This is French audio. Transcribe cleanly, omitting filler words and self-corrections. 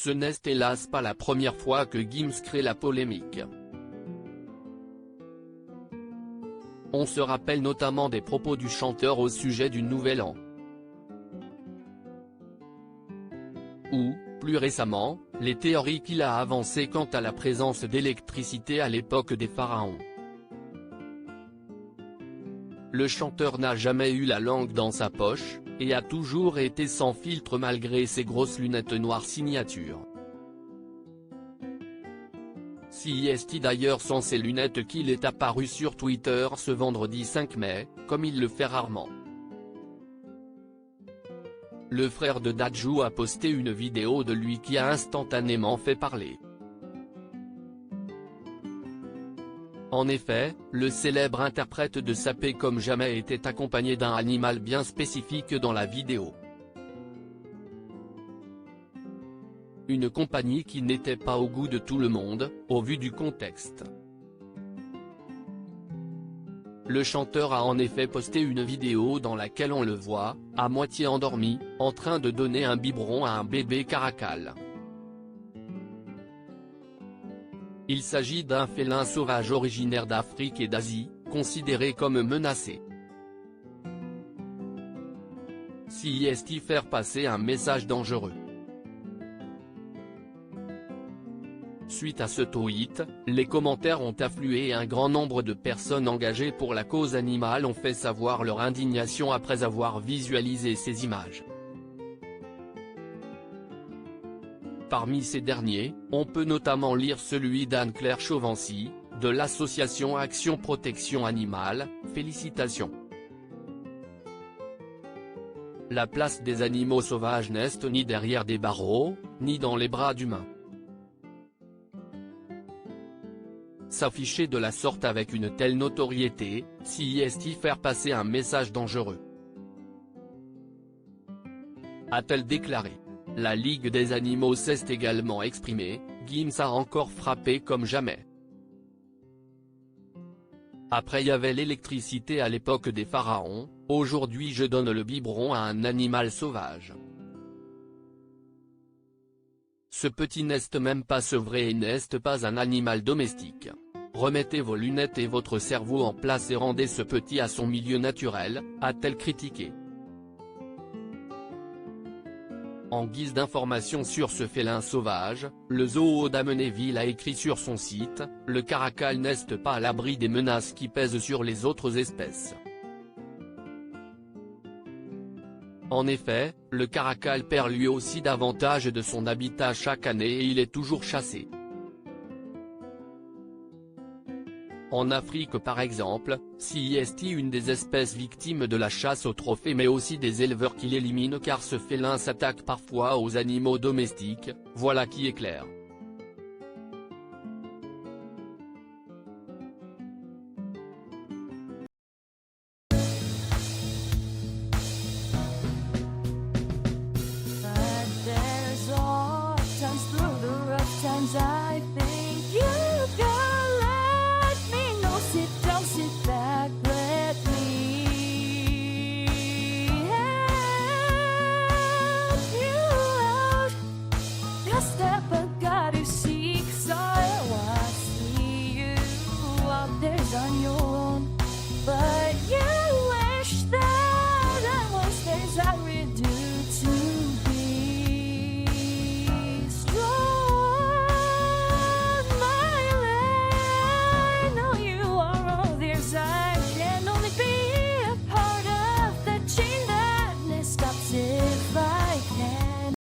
Ce n'est hélas pas la première fois que Gims crée la polémique. On se rappelle notamment des propos du chanteur au sujet du Nouvel An. Ou, plus récemment, les théories qu'il a avancées quant à la présence d'électricité à l'époque des pharaons. Le chanteur n'a jamais eu la langue dans sa poche, et a toujours été sans filtre malgré ses grosses lunettes noires signature. CIST d'ailleurs sans ses lunettes qu'il est apparu sur Twitter ce vendredi 5 mai, comme il le fait rarement. Le frère de Dadju a posté une vidéo de lui qui a instantanément fait parler. En effet, le célèbre interprète de Sapé comme jamais était accompagné d'un animal bien spécifique dans la vidéo. Une compagnie qui n'était pas au goût de tout le monde, au vu du contexte. Le chanteur a en effet posté une vidéo dans laquelle on le voit, à moitié endormi, en train de donner un biberon à un bébé caracal. Il s'agit d'un félin sauvage originaire d'Afrique et d'Asie, considéré comme menacé. CIST faire passer un message dangereux. Suite à ce tweet, les commentaires ont afflué et un grand nombre de personnes engagées pour la cause animale ont fait savoir leur indignation après avoir visualisé ces images. Parmi ces derniers, on peut notamment lire celui d'Anne-Claire Chauvency, de l'association Action Protection Animale, félicitations. La place des animaux sauvages n'est ni derrière des barreaux, ni dans les bras d'humains. S'afficher de la sorte avec une telle notoriété, CIST faire passer un message dangereux, a-t-elle déclaré. La Ligue des animaux s'est également exprimée, Gims a encore frappé comme jamais. Après y avait l'électricité à l'époque des pharaons, aujourd'hui je donne le biberon à un animal sauvage. Ce petit n'est même pas sevré et n'est pas un animal domestique. Remettez vos lunettes et votre cerveau en place et rendez ce petit à son milieu naturel, a-t-elle critiqué. En guise d'information sur ce félin sauvage, le zoo d'Amenéville a écrit sur son site, « Le caracal n'est pas à l'abri des menaces qui pèsent sur les autres espèces ». En effet, le caracal perd lui aussi davantage de son habitat chaque année et il est toujours chassé. En Afrique par exemple, CIST une des espèces victimes de la chasse au trophée mais aussi des éleveurs qui l'éliminent car ce félin s'attaque parfois aux animaux domestiques, voilà qui est clair.